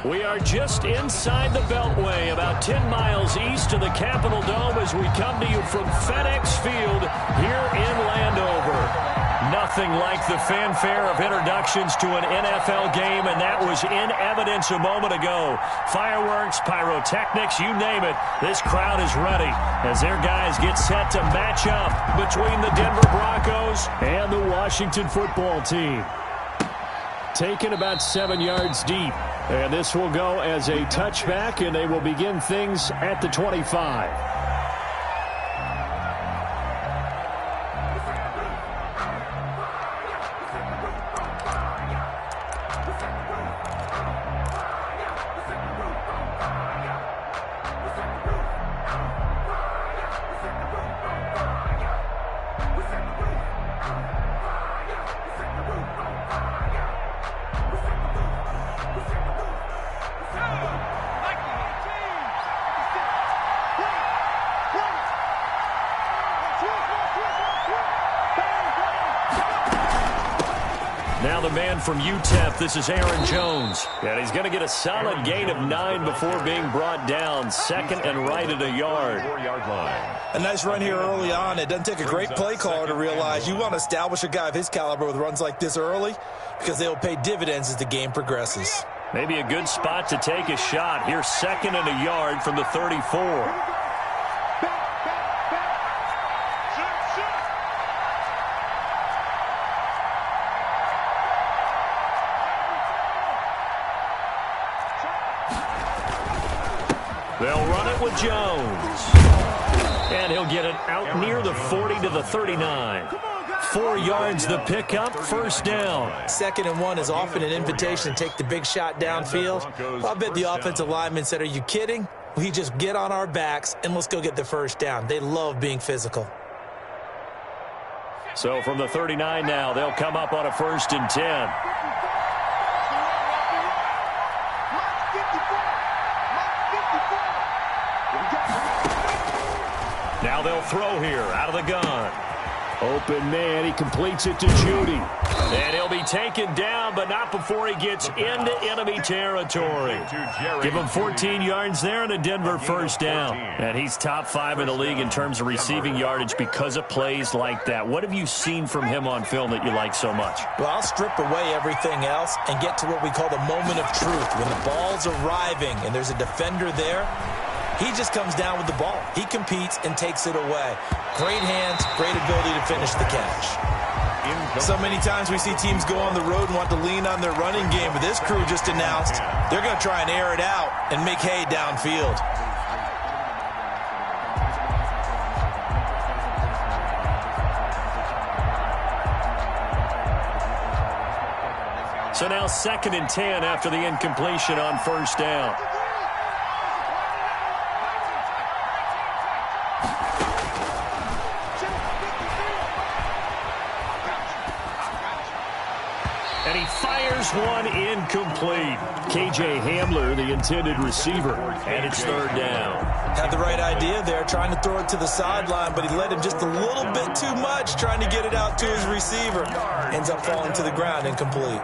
We are just inside the Beltway, about 10 miles east of the Capitol Dome as we come to you from FedEx Field here in Landover. Nothing like the fanfare of introductions to an NFL game, and that was in evidence a moment ago. Fireworks, pyrotechnics, you name it. This crowd is ready as their guys get set to match up between the Denver Broncos and the Washington football team. Taken about 7 yards deep. And this will go as a touchback, and they will begin things at the 25. Now the man from UTEP, this is Aaron Jones. And he's going to get a solid gain of 9 before being brought down. Second and right at a yard. 4-yard line. A nice run here early on. It doesn't take a great play caller to realize you want to establish a guy of his caliber with runs like this early because they will pay dividends as the game progresses. Maybe a good spot to take a shot. Here's second and a yard from the 34. They'll run it with Jones. And he'll get it out near the 40 to the 39. 4 yards the pickup, first down. 2nd and 1 is often an invitation to take the big shot downfield. I bet the offensive lineman said, "Are you kidding? We just get on our backs and let's go get the first down." They love being physical. So from the 39 now, they'll come up on a 1st and 10. Now they'll throw here out of the gun. Open man, he completes it to Judy. And he'll be taken down, but not before he gets into enemy territory. Give him 14 yards there and a Denver first down. And he's top 5 in the league in terms of receiving yardage because of plays like that. What have you seen from him on film that you like so much? Well, I'll strip away everything else and get to what we call the moment of truth. When the ball's arriving and there's a defender there, he just comes down with the ball. He competes and takes it away. Great hands, great ability to finish the catch. So many times we see teams go on the road and want to lean on their running game, but this crew just announced they're going to try and air it out and make hay downfield. So now 2nd and 10 after the incompletion on first down. And he fires one incomplete. K.J. Hamler, the intended receiver, and it's 3rd down. Had the right idea there, trying to throw it to the sideline, but he led him just a little bit too much, trying to get it out to his receiver. Ends up falling to the ground, incomplete.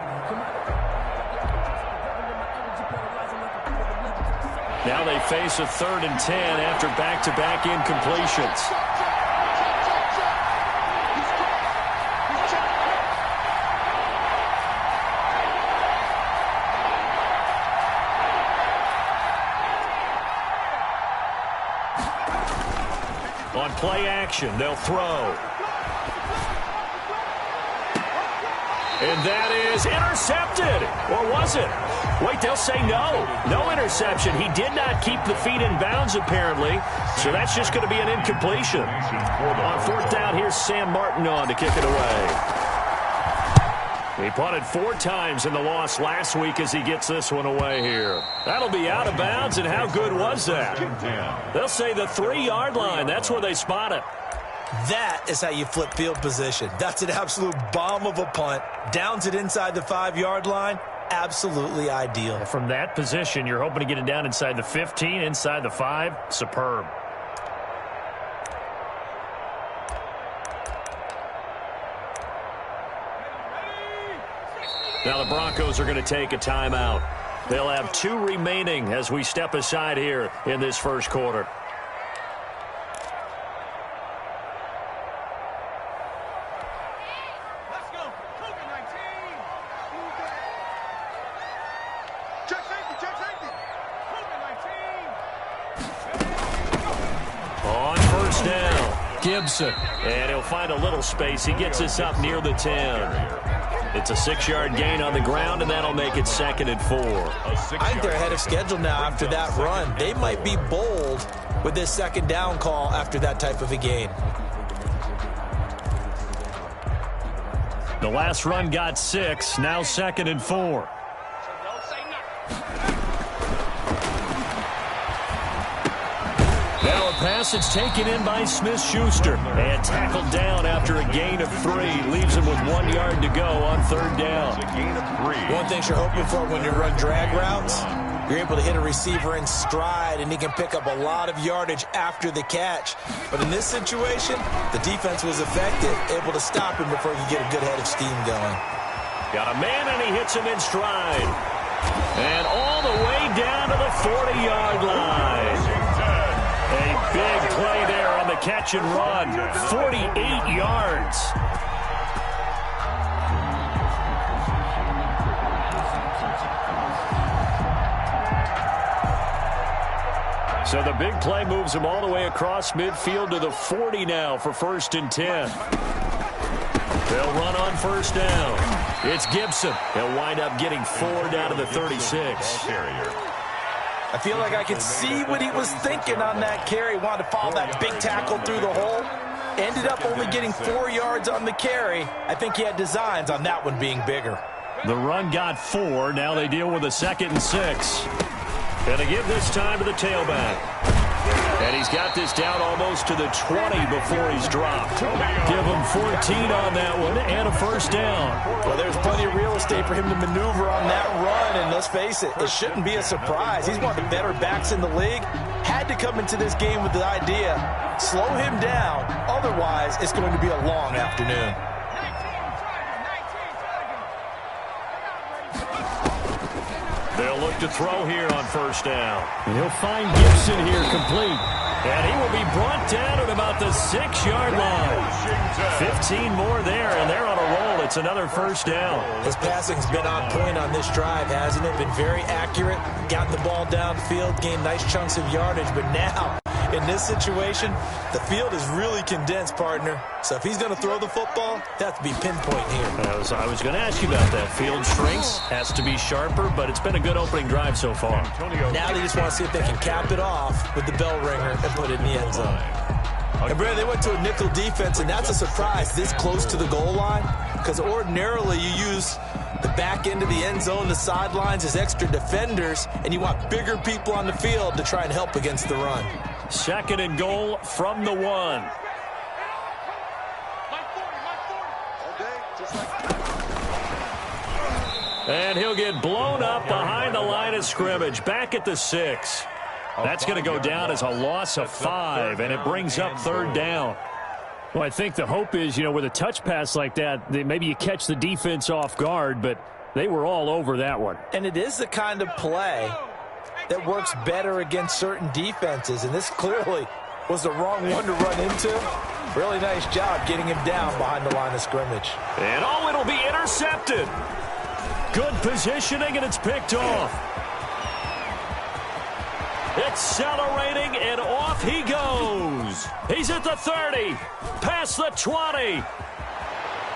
Now they face a 3rd and 10 after back-to-back incompletions. On play action, they'll throw. And that is intercepted. Or was it? Wait, they'll say no. No interception. He did not keep the feet in bounds, apparently. So that's just going to be an incompletion. On 4th down, here's Sam Martin on to kick it away. He punted 4 times in the loss last week as he gets this one away here. That'll be out of bounds, and how good was that? They'll say the 3-yard line. That's where they spot it. That is how you flip field position. That's an absolute bomb of a punt. Downs it inside the 5-yard line. Absolutely ideal. From that position, you're hoping to get it down inside the 15, inside the 5. Superb. Now the Broncos are going to take a timeout. They'll have 2 remaining as we step aside here in this first quarter. On first down, Gibson. And he'll find a little space. He gets this up near the 10. It's a 6-yard gain on the ground, and that'll make it 2nd and 4. I think they're ahead of schedule now after that run. They might be bold with this 2nd down call after that type of a gain. The last run got 6, now 2nd and 4. Now a pass that's taken in by Smith-Schuster and tackled down after a gain of 3. Leaves him with 1 yard to go on 3rd down. One thing you're hoping for when you run drag routes, you're able to hit a receiver in stride, and he can pick up a lot of yardage after the catch. But in this situation, the defense was effective, able to stop him before he could get a good head of steam going. Got a man, and he hits him in stride. And all the way down to the 40-yard line. A big play there on the catch and run. 48 yards. So the big play moves him all the way across midfield to the 40 now for 1st and 10. They'll run on 1st down. It's Gibson. He'll wind up getting 4 down to the 36. I feel like I could see what he was thinking on that carry. Wanted to follow that big tackle through the hole. Ended up only getting 4 yards on the carry. I think he had designs on that one being bigger. The run got 4. Now they deal with a 2nd and 6. And they give this time to the tailback. And he's got this down almost to the 20 before he's dropped. Give him 14 on that one and a 1st down. Well, there's plenty of real estate for him to maneuver on that run. And let's face it, it shouldn't be a surprise. He's one of the better backs in the league. Had to come into this game with the idea, slow him down. Otherwise, it's going to be a long afternoon. They'll look to throw here on 1st down. He'll find Gibson here complete. And he will be brought down at about the 6-yard line. 15 more there, and they're on a roll. It's another 1st down. His passing's been on point on this drive, hasn't it? Been very accurate. Got the ball downfield, gained nice chunks of yardage. But now, in this situation, the field is really condensed, partner. So if he's going to throw the football, they have to be pinpoint here. I was going to ask you about that. Field shrinks, has to be sharper, but it's been a good opening drive so far. Now they just want to see if they can cap it off with the bell ringer and put it in the end zone. And, Brandon, they went to a nickel defense, and that's a surprise this close to the goal line, because ordinarily you use the back end of the end zone, the sidelines as extra defenders, and you want bigger people on the field to try and help against the run. 2nd and goal from the 1. And he'll get blown up behind the line of scrimmage, back at the 6. That's going to go down as a loss of 5, and it brings up 3rd down. Well, I think the hope is, with a touch pass like that, maybe you catch the defense off guard, but they were all over that one. And it is the kind of play that works better against certain defenses, and this clearly was the wrong one to run into. Really nice job getting him down behind the line of scrimmage. And it'll be intercepted. Good positioning, and it's picked off. Accelerating, and off he goes. He's at the 30, past the 20.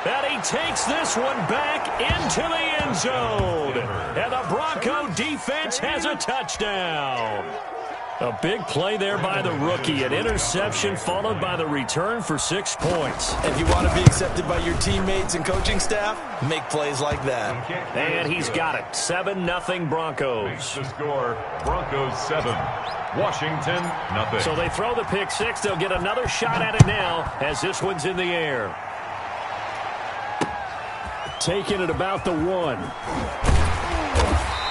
And he takes this one back into the end zone. And the Bronco defense has a touchdown. A big play there by the rookie. An interception followed by the return for 6 points. If you want to be accepted by your teammates and coaching staff, make plays like that. And he's got it. 7-0 Broncos. The score, Broncos 7, Washington 0. So they throw the pick 6. They'll get another shot at it now as this one's in the air. Taking it about the 1.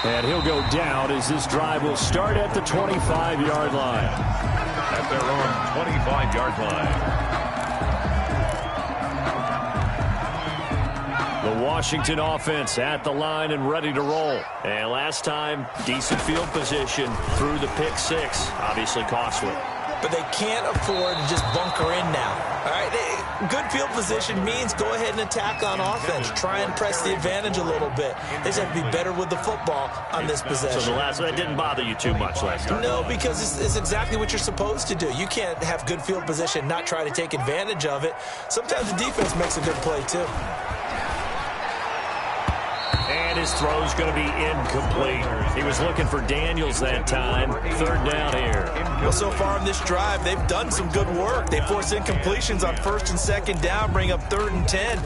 And he'll go down as this drive will start at the 25-yard line. At their own 25-yard line. The Washington offense at the line and ready to roll. And last time, decent field position through the pick six. Obviously costly. But they can't afford to just bunker in now. All right, good field position means go ahead and attack on offense. Try and press the advantage a little bit. They just have to be better with the football on this possession. So that didn't bother you too much last time? No, because it's exactly what you're supposed to do. You can't have good field position and not try to take advantage of it. Sometimes the defense makes a good play, too. And his throw's going to be incomplete. He was looking for Daniels that time. Third down here. Well, so far in this drive, they've done some good work. They force incompletions on first and second down, bring up 3rd and 10.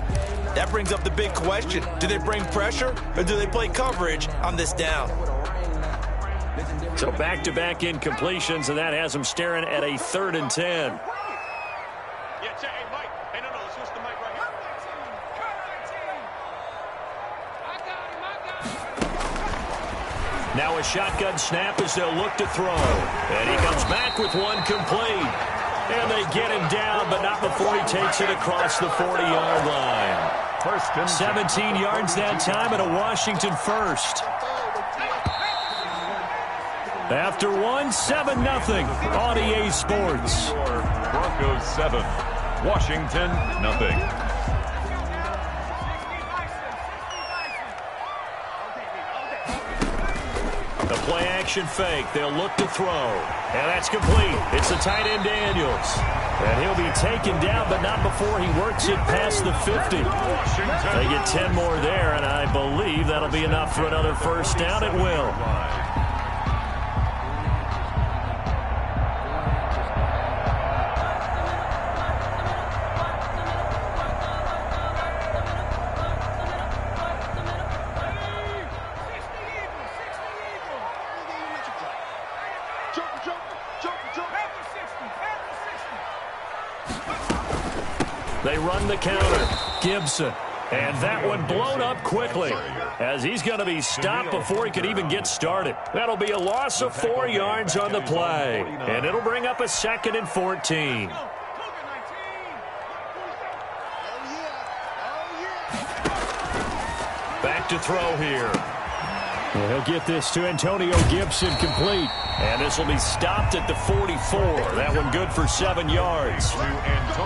That brings up the big question. Do they bring pressure or do they play coverage on this down? So back-to-back incompletions, and that has them staring at a 3rd and 10. Now a shotgun snap as they'll look to throw. And he comes back with one complete. And they get him down, but not before he takes it across the 40-yard line. 17 yards that time and a Washington first. After one, 7-0 on EA Sports. Broncos 7, Washington nothing. The play-action fake. They'll look to throw. And that's complete. It's the tight end Daniels. And he'll be taken down, but not before he works it past the 50. They get 10 more there, and I believe that'll be enough for another first down. It will. They run the counter. Gibson. And that one blown up quickly as he's going to be stopped before he could even get started. That'll be a loss of 4 yards on the play. And it'll bring up a 2nd and 14. Back to throw here. And he'll get this to Antonio Gibson complete. And this will be stopped at the 44. That one good for 7 yards.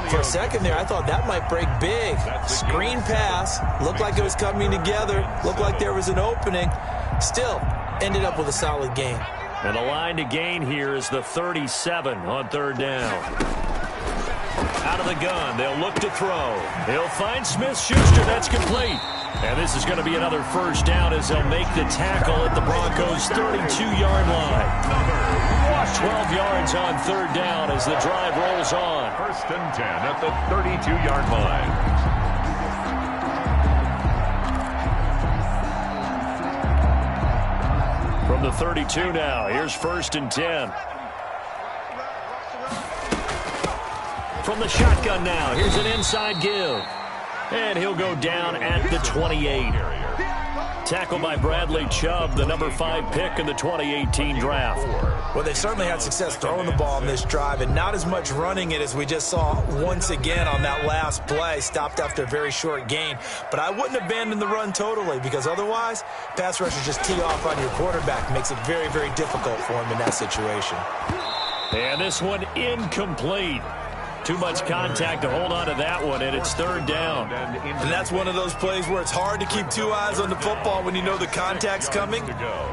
For a second there, I thought that might break big. Screen pass. Looked like it was coming together. Looked like there was an opening. Still, ended up with a solid gain. And the line to gain here is the 37 on 3rd down. Out of the gun, they'll look to throw. He'll find Smith-Schuster. That's complete. And this is going to be another first down as they'll make the tackle at the Broncos' 32-yard line. 12 yards on 3rd down as the drive rolls on. 1st and 10 at the 32-yard line. From the 32 now, here's 1st and 10. From the shotgun now, here's an inside give. And he'll go down at the 28. Tackled by Bradley Chubb, the number 5 pick in the 2018 draft. Well, they certainly had success throwing the ball in this drive and not as much running it as we just saw once again on that last play. Stopped after a very short gain. But I wouldn't abandon the run totally because otherwise, pass rushers just tee off on your quarterback. Makes it very, very difficult for him in that situation. And this one incomplete. Too much contact to hold on to that one, and it's 3rd down. And that's one of those plays where it's hard to keep 2 eyes on the football when you know the contact's coming,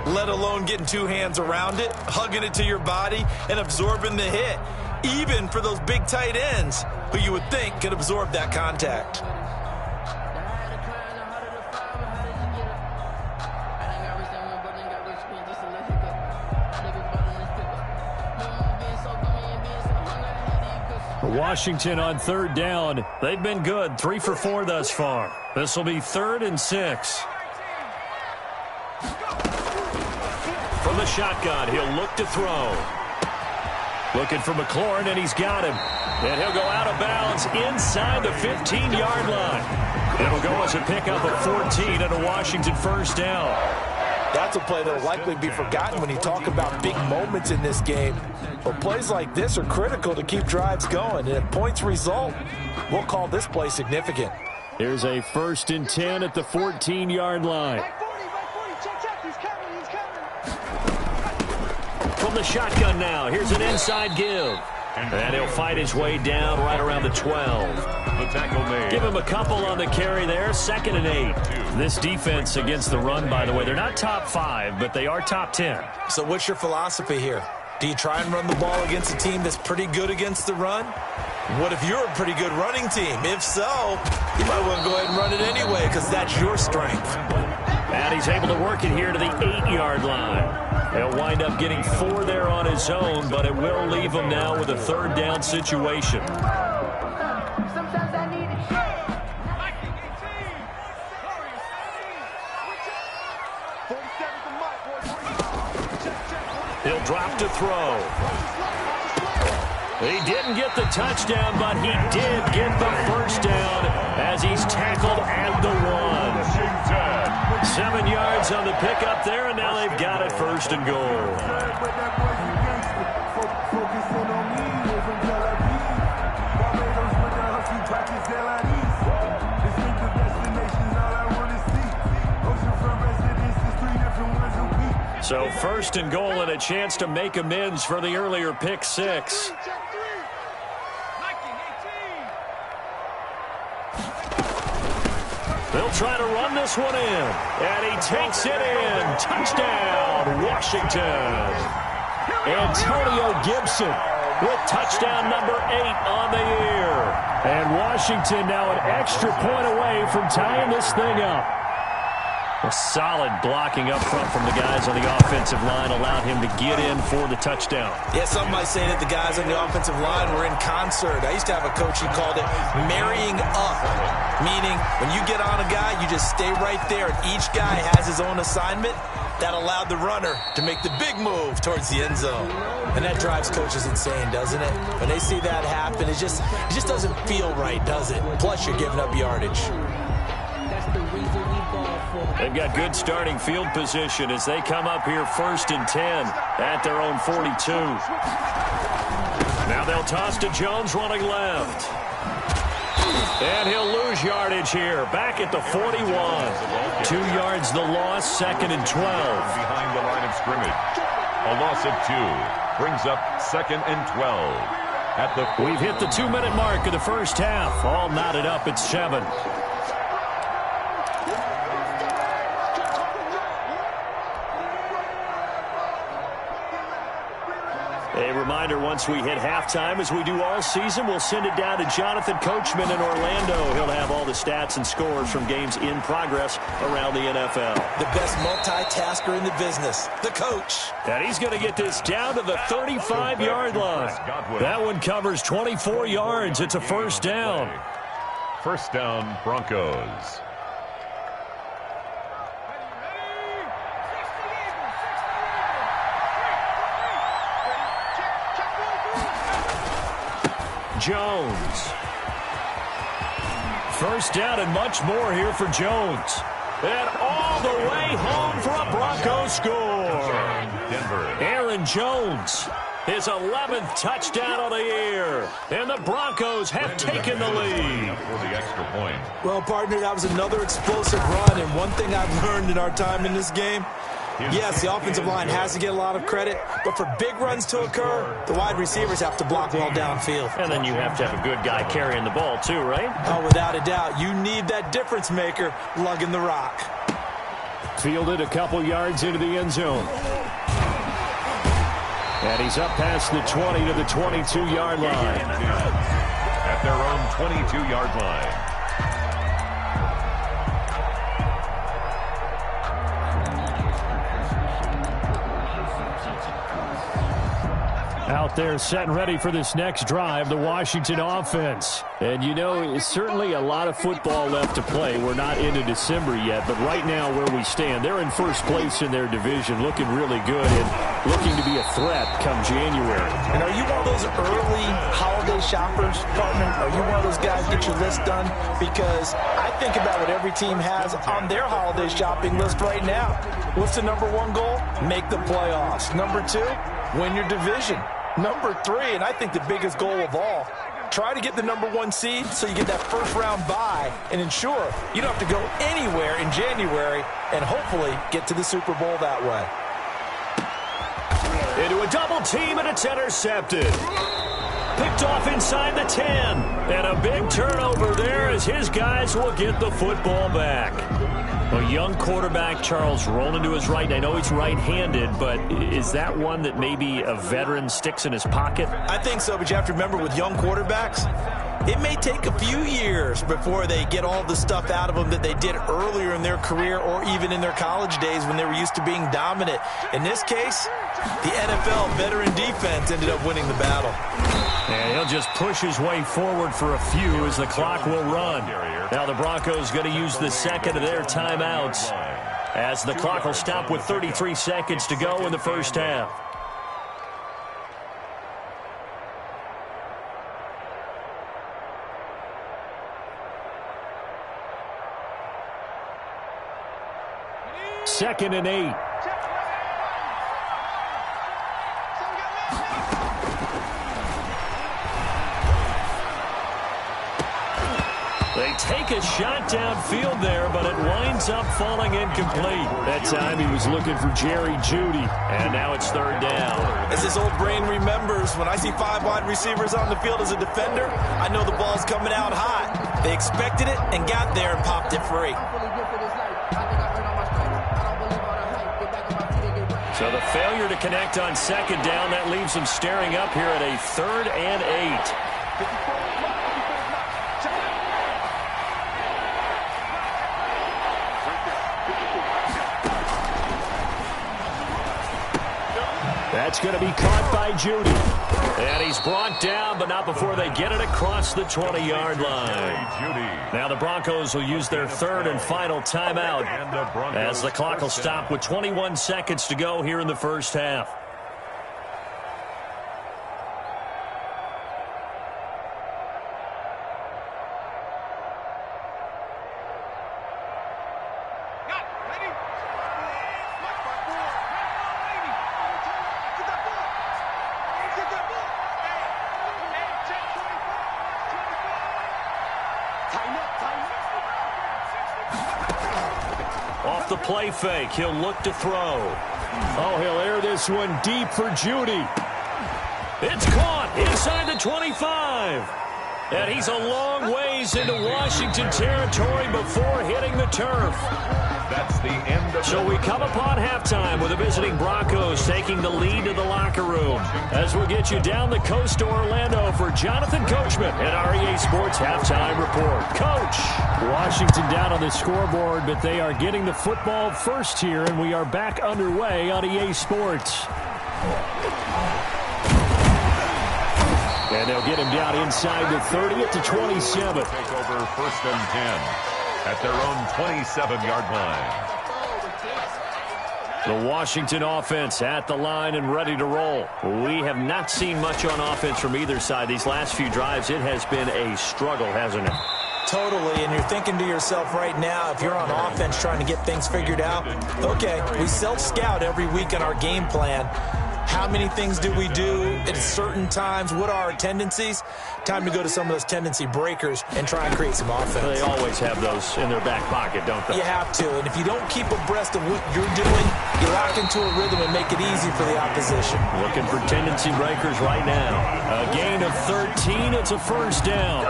let alone getting 2 hands around it, hugging it to your body, and absorbing the hit, even for those big tight ends who you would think could absorb that contact. Washington on 3rd down. They've been good. 3 for 4 thus far. This will be 3rd and 6. From the shotgun, he'll look to throw. Looking for McLaurin, and he's got him. And he'll go out of bounds inside the 15-yard line. It'll go as a pickup of 14 and a Washington first down. That's a play that will likely be forgotten when you talk about big moments in this game. But plays like this are critical to keep drives going. And if points result, we'll call this play significant. Here's a 1st and 10 at the 14-yard line. From the shotgun now, here's an inside give. And he'll fight his way down right around the 12. The tackle made. Give him a couple on the carry there, 2nd and 8. This defense against the run, by the way, they're not top 5, but they are top 10. So what's your philosophy here? Do you try and run the ball against a team that's pretty good against the run? What if you're a pretty good running team? If so, you might want to go ahead and run it anyway because that's your strength. And he's able to work it here to the 8-yard line. He'll wind up getting 4 there on his own, but it will leave him now with a 3rd down situation. He'll drop to throw. He didn't get the touchdown, but he did get the 1st down as he's tackled at the 1. 7 yards on the pickup there, and now they've got it 1st and goal. So 1st and goal and a chance to make amends for the earlier pick 6. They'll try to run this one in, and he takes it in. Touchdown, Washington. Antonio Gibson with touchdown number 8 on the year. And Washington now an extra point away from tying this thing up. A solid blocking up front from the guys on the offensive line allowed him to get in for the touchdown. Yeah, some might say that the guys on the offensive line were in concert. I used to have a coach who called it marrying up, meaning when you get on a guy, you just stay right there, and each guy has his own assignment. That allowed the runner to make the big move towards the end zone. And that drives coaches insane, doesn't it? When they see that happen, it just doesn't feel right, does it? Plus, you're giving up yardage. They've got good starting field position as they come up here 1st and 10 at their own 42. Now they'll toss to Jones running left. And he'll lose yardage here. Back at the 41. 2 yards the loss, 2nd and 12. Behind the line of scrimmage. A loss of 2 brings up 2nd and 12. At the We've hit the 2-minute mark of the first half. All knotted up at 7. A reminder, once we hit halftime, as we do all season, we'll send it down to Jonathan Coachman in Orlando. He'll have all the stats and scores from games in progress around the NFL. The best multitasker in the business, the coach. And he's going to get this down to the 35-yard line. That one covers 24 yards. It's a 1st down. 1st down, Broncos. Jones. 1st down and much more here for Jones. And all the way home for a Broncos score. Aaron Jones, his 11th touchdown of the year. And the Broncos have taken the lead. For the extra point. Well, partner, that was another explosive run. And one thing I've learned in our time in this game, yes, the offensive line has to get a lot of credit, but for big runs to occur, the wide receivers have to block well downfield. And then you have to have a good guy carrying the ball too, right? Oh, without a doubt. You need that difference maker lugging the rock. Fielded a couple yards into the end zone. And he's up past the 20 to the 22-yard line. At their own 22-yard line. Out there set and ready for this next drive, the Washington offense. And, you know, it's certainly a lot of football left to play. We're not into December yet, but right now where we stand, they're in 1st place in their division, looking really good and looking to be a threat come January. And are you one of those early holiday shoppers, partner? Are you one of those guys get your list done? Because I think about what every team has on their holiday shopping list right now. What's the number 1 goal? Make the playoffs. Number 2, win your division. Number 3, and I think the biggest goal of all, Try to get the #1 seed so you get that first-round bye and ensure you don't have to go anywhere in January and hopefully get to the Super Bowl that way. Into a double team, and it's intercepted. Picked off inside the 10. And a big turnover there as his guys will get the football back. A young quarterback, Charles, rolling to his right. I know he's right-handed, but is that one that maybe a veteran sticks in his pocket? I think so, but you have to remember with young quarterbacks, it may take a few years before they get all the stuff out of them that they did earlier in their career or even in their college days when they were used to being dominant. In this case, the NFL veteran defense ended up winning the battle. And he'll just push his way forward for a few as the clock will run. Now the Broncos going to use the second of their timeouts as the clock will stop with 33 seconds to go in the first half. Second and 8. They take a shot downfield there, but it winds up falling incomplete. That time he was looking for Jerry Jeudy, and now it's third down. As this old brain remembers, when I see 5 wide receivers on the field as a defender, I know the ball's coming out hot. They expected it and got there and popped it free. So the failure to connect on second down, that leaves them staring up here at a 3rd and 8. That's going to be caught by Jeudy. And he's brought down, but not before they get it across the 20-yard line. Now the Broncos will use their 3rd and final timeout as the clock will stop with 21 seconds to go here in the first half. Off the play fake, he'll look to throw. Oh, he'll air this one deep for Jeudy. It's caught inside the 25. And he's a long ways into Washington territory before hitting the turf. That's the end of So we come upon halftime with the visiting Broncos taking the lead to the locker room. As we'll get you down the coast to Orlando for Jonathan Coachman at REA Sports Halftime Report. Coach. Washington down on the scoreboard, but they are getting the football first here, and we are back underway on EA Sports. And they'll get him down inside the 30 at the 27. Take over 1st and 10 at their own 27-yard line. The Washington offense at the line and ready to roll. We have not seen much on offense from either side. These last few drives, it has been a struggle, hasn't it? Totally, and you're thinking to yourself right now, if you're on offense trying to get things figured out, okay, we self-scout every week on our game plan. How many things do we do at certain times? What are our tendencies? Time to go to some of those tendency breakers and try and create some offense. They always have those in their back pocket, don't they? You have to, and if you don't keep abreast of what you're doing, you lock into a rhythm and make it easy for the opposition. Looking for tendency breakers right now. A gain of 13, it's a first down.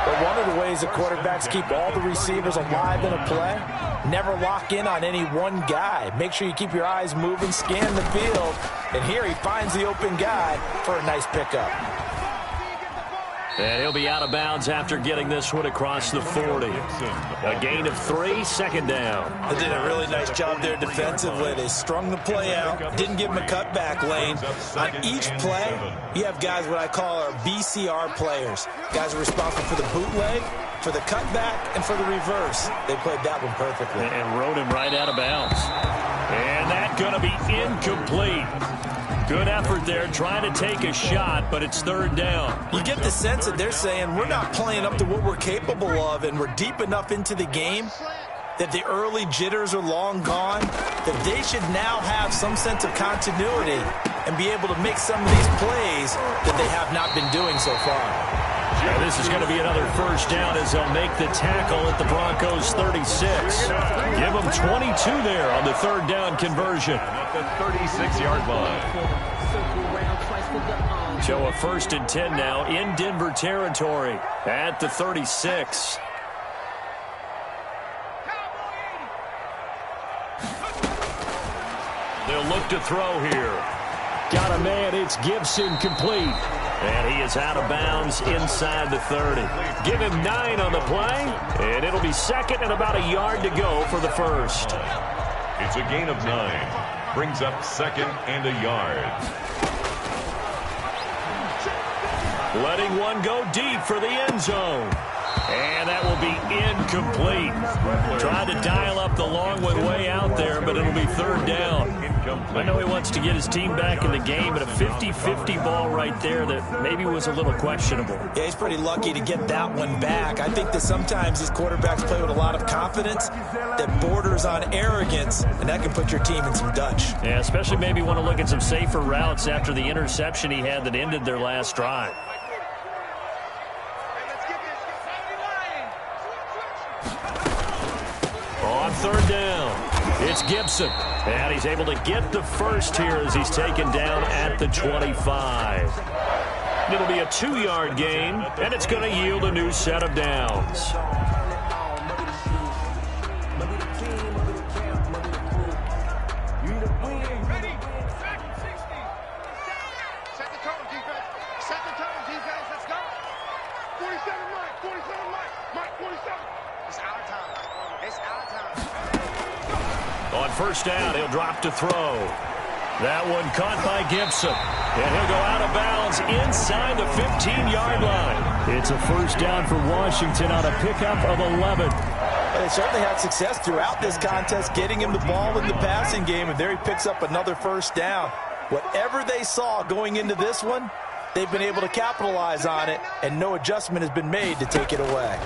But one of the ways that quarterbacks keep all the receivers alive in a play, never lock in on any one guy. Make sure you keep your eyes moving, scan the field, and here he finds the open guy for a nice pickup. And he'll be out of bounds after getting this one across the 40. A gain of 3, second down. They did a really nice job there defensively. They strung the play out, didn't give him a cutback lane. On each play, you have guys what I call our BCR players. Guys are responsible for the bootleg, for the cutback, and for the reverse. They played that one perfectly. And rode him right out of bounds. And that's going to be incomplete. Good effort there, trying to take a shot, but it's third down. You get the sense that they're saying we're not playing up to what we're capable of, and we're deep enough into the game that the early jitters are long gone, that they should now have some sense of continuity and be able to make some of these plays that they have not been doing so far. And this is going to be another first down as they'll make the tackle at the Broncos' 36. Give them 22 there on the third down conversion. At the 36-yard line. So a 1st and 10 now in Denver territory at the 36. They'll look to throw here. Got a man, it's Gibson, complete. And he is out of bounds inside the 30. Give him 9 on the play, and it'll be second and about a yard to go for the first. It's a gain of 9. Brings up second and a yard. Letting one go deep for the end zone. And that will be incomplete. Tried to dial up the long one way out there, but it'll be third down. I know he wants to get his team back in the game, but a 50-50 ball right there that maybe was a little questionable. Yeah, he's pretty lucky to get that one back. I think that sometimes these quarterbacks play with a lot of confidence that borders on arrogance, and that can put your team in some Dutch. Yeah, especially maybe want to look at some safer routes after the interception he had that ended their last drive. On third down, it's Gibson. And he's able to get the first here as he's taken down at the 25. It'll be a 2-yard gain, and it's going to yield a new set of downs. On first down, he'll drop to throw. That one caught by Gibson. And he'll go out of bounds inside the 15-yard line. It's a first down for Washington on a pickup of 11. They certainly had success throughout this contest, getting him the ball in the passing game, and there he picks up another first down. Whatever they saw going into this one, they've been able to capitalize on it, and no adjustment has been made to take it away.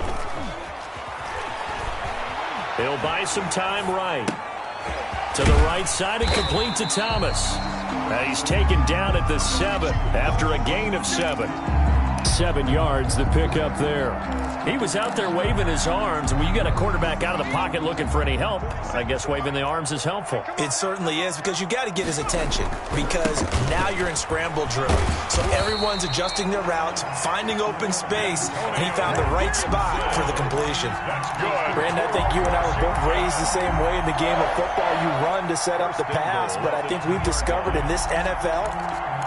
He'll buy some time right. To the right side and complete to Thomas. He's taken down at the 7 after a gain of 7. 7 yards, the pickup there. He was out there waving his arms, and when you got a quarterback out of the pocket looking for any help, I guess waving the arms is helpful. It certainly is, because you got to get his attention, because now you're in scramble drill. So everyone's adjusting their routes, finding open space, and he found the right spot for the completion. Brandon, I think you and I were both raised the same way in the game of football. You run to set up the pass, but I think we've discovered in this NFL,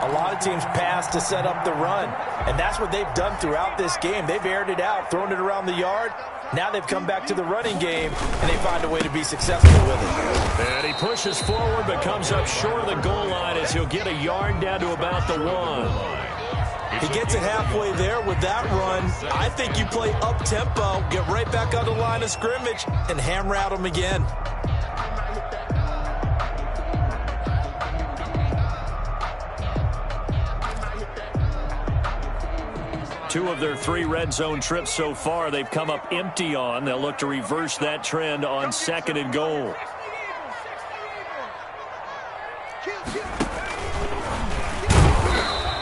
a lot of teams pass to set up the run, and that's what they've done throughout this game. They've aired it out, thrown it around the yard. Now they've come back to the running game, and they find a way to be successful with it. And he pushes forward, but comes up short of the goal line as he'll get a yard down to about the 1. He gets it halfway there with that run. I think you play up-tempo, get right back on the line of scrimmage, and hammer at him again. Two of their 3 red zone trips so far, they've come up empty on. They'll look to reverse that trend on 2nd and goal.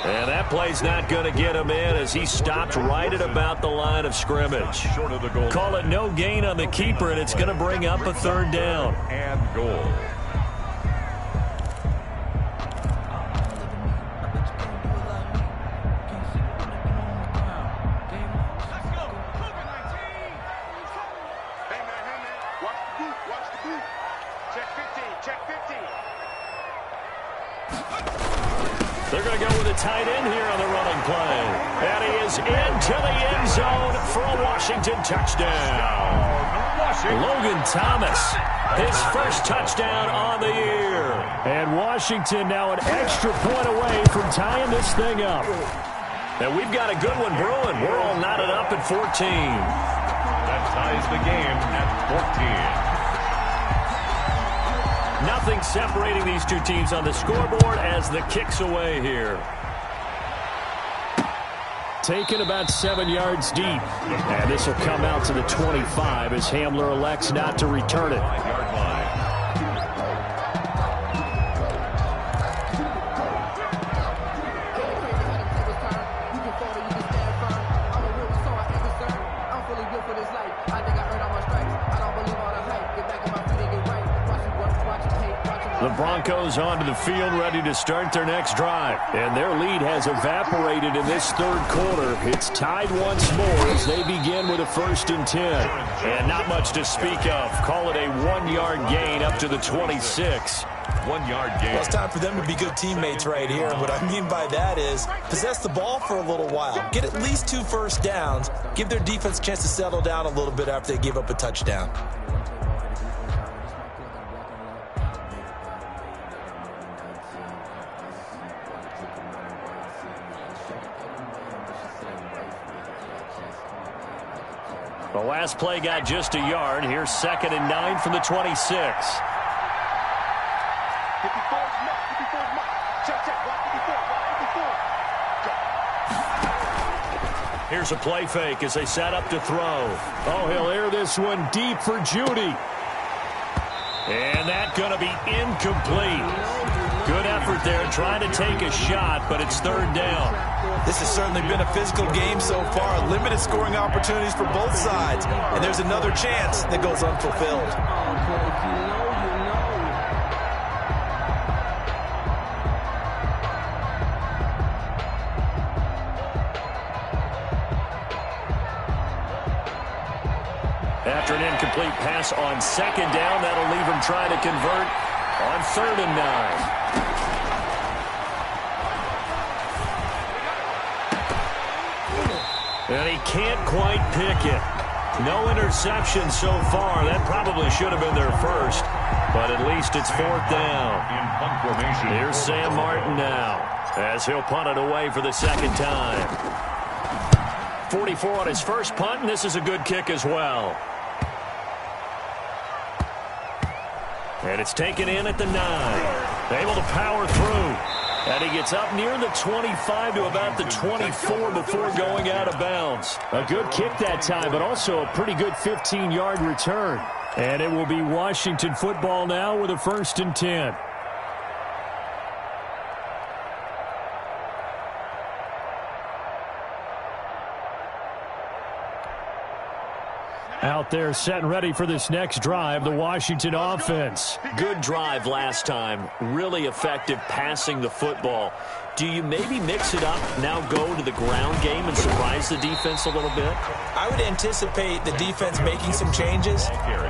And that play's not going to get him in as he stopped right at about the line of scrimmage. Short of the goal. Call it no gain on the keeper, and it's going to bring up a 3rd down. And goal. They're going to go with a tight end here on the running play. And he is into the end zone for a Washington touchdown. Logan Thomas, his first touchdown on the year. And Washington now an extra point away from tying this thing up. And we've got a good one brewing. We're all knotted up at 14. That ties the game at 14. Nothing separating these two teams on the scoreboard as the kick's away here. Taken about 7 yards deep. And this will come out to the 25 as Hamler elects not to return it. Broncos onto the field, ready to start their next drive. And their lead has evaporated in this third quarter. It's tied once more as they begin with a 1st and 10. And not much to speak of. Call it a 1-yard gain up to the 26. 1-yard gain. Well, it's time for them to be good teammates right here. And what I mean by that is possess the ball for a little while. Get at least 2 first downs. Give their defense a chance to settle down a little bit after they give up a touchdown. The last play got just a yard. Here's 2nd and 9 from the 26. Here's a play fake as they set up to throw. Oh, he'll air this one deep for Judy. And that's going to be incomplete. Good effort there trying to take a shot, but it's 3rd down. This has certainly been a physical game so far. Limited scoring opportunities for both sides. And there's another chance that goes unfulfilled. After an incomplete pass on 2nd down, that'll leave him trying to convert on 3rd and 9. And he can't quite pick it. No interception so far. That probably should have been their first, but at least it's 4th down. In punt formation. Here's Sam Martin now as he'll punt it away for the 2nd time. 44 on his first punt, and this is a good kick as well. And it's taken in at the 9. Able to power through. And he gets up near the 25 to about the 24 before going out of bounds. A good kick that time, but also a pretty good 15-yard return. And it will be Washington football now with a 1st and 10. Out there set and ready for this next drive, the Washington offense. Good drive last time. Really effective passing the football. Do you maybe mix it up, now go to the ground game and surprise the defense a little bit? I would anticipate the defense making some changes,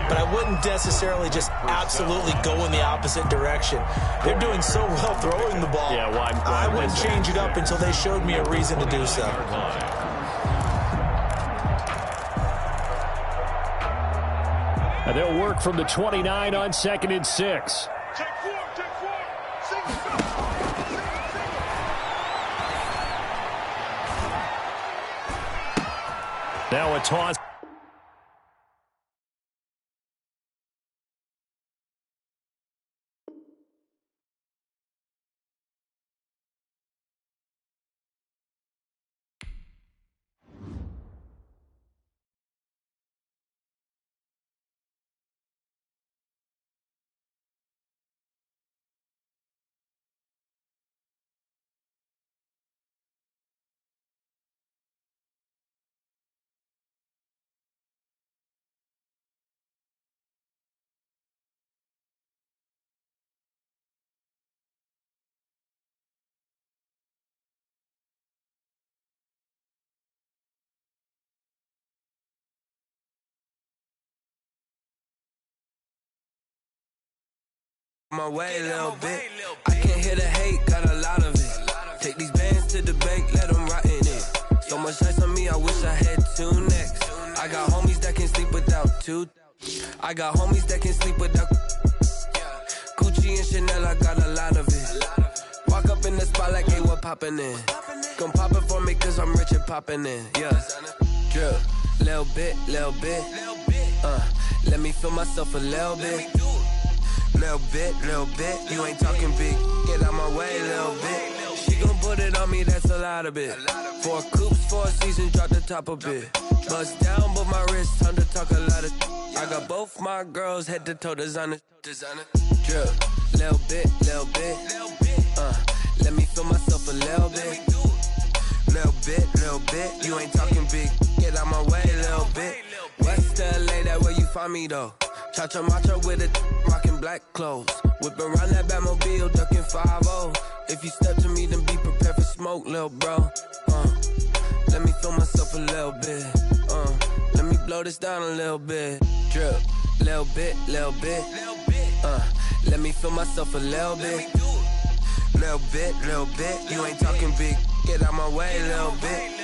but I wouldn't necessarily just absolutely go in the opposite direction. They're doing so well throwing the ball. Yeah, why I wouldn't change it up until they showed me a reason to do so. And they'll work from the 29 on 2nd and 6. Now a toss. My way, little bit. I can't hear the hate, got a lot of it. Take these bands to the bank, let them rot in it. So much ice on me, I wish I had 2 necks. I got homies that can sleep without 2. I got homies that can sleep without Gucci and Chanel, I got a lot of it. Walk up in the spot like, hey, what poppin' in? Gon' pop it for me, cause I'm rich and poppin' in. Yeah, drip, little bit. Let me feel myself a little bit. Little bit, you ain't talking big. Get out my way, little bit. She gon' put it on me, that's a lot of it. 4 coops, 4 seasons, drop the top a bit. Bust down, but my wrist, time to talk a lot of. I got both my girls, head to toe designer. Drip, little bit. Let me feel myself a little bit. Little bit, you ain't talking big. Get out my way, little bit. West LA, that where you find me though. Cha-cha matcha with a rockin' black clothes. Whip around that Batmobile, ducking 5-0. If you step to me, then be prepared for smoke, lil' bro. Let me feel myself a little bit. Let me blow this down a little bit. Drip, little bit, little bit. Let me feel myself a little bit. Little bit, little bit. You ain't talking big. Get out my way, little bit.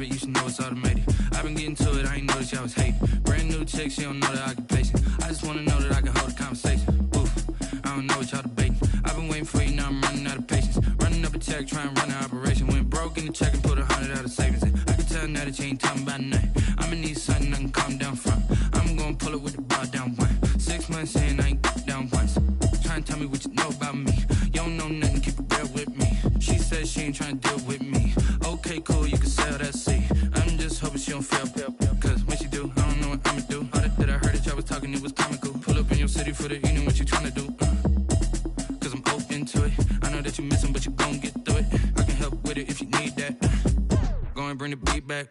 You should know it's automated. I've been getting to it, I ain't noticed y'all was hating. Brand new chick, she don't know the occupation. I just wanna know that I can hold a conversation. Oof, I don't know what y'all debating. I've been waiting for you, now I'm running out of patience. Running up a check, trying to run an operation. Went broke in the check and put 100 out of savings in. I can tell now that you ain't talking about nothing. I'ma need something I can calm down from. I'm gonna pull it with the bar down one. 6 months in, I ain't down once. Trying to tell me what you know about me. You don't know nothing, keep it real with me. She said she ain't trying to deal with me. Okay, cool, you can sell that seat. I'm just hoping she don't fail, cause when she do, I don't know what I'ma do. All that I heard that y'all was talking, it was comical. Pull up in your city for the evening, what you tryna do? Cause I'm open to it. I know that you missing, but you gon' get through it. I can help with it if you need that. Go and bring the beat back.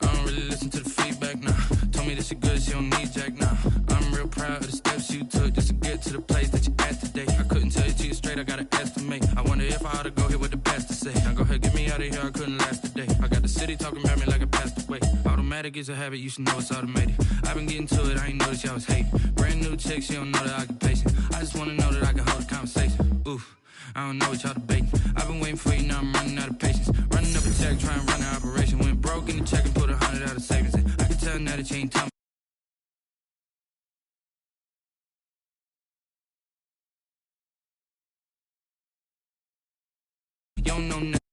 I don't really listen to the feedback, nah. Told me that she good, she don't need jack, nah. I'm real proud of the steps you took just to get to the place that you at today. I couldn't tell you to you straight, I gotta estimate. I wonder if I ought to go here with the best to say. Now go ahead, get me out of here, I couldn't last a day. I got the city talking about me like I passed away. Automatic is a habit, you should know it's automated. I've been getting to it, I ain't noticed y'all was hating. Brand new chick, she don't know the occupation. I just wanna know that I can hold a conversation. Oof, I don't know what y'all debating. I've been waiting for you, now I'm running out of patience. Running up a check, trying to run an operation. Went broke in the check and put 100 out of savings in. I can tell now that you ain't talking. You don't know nothing.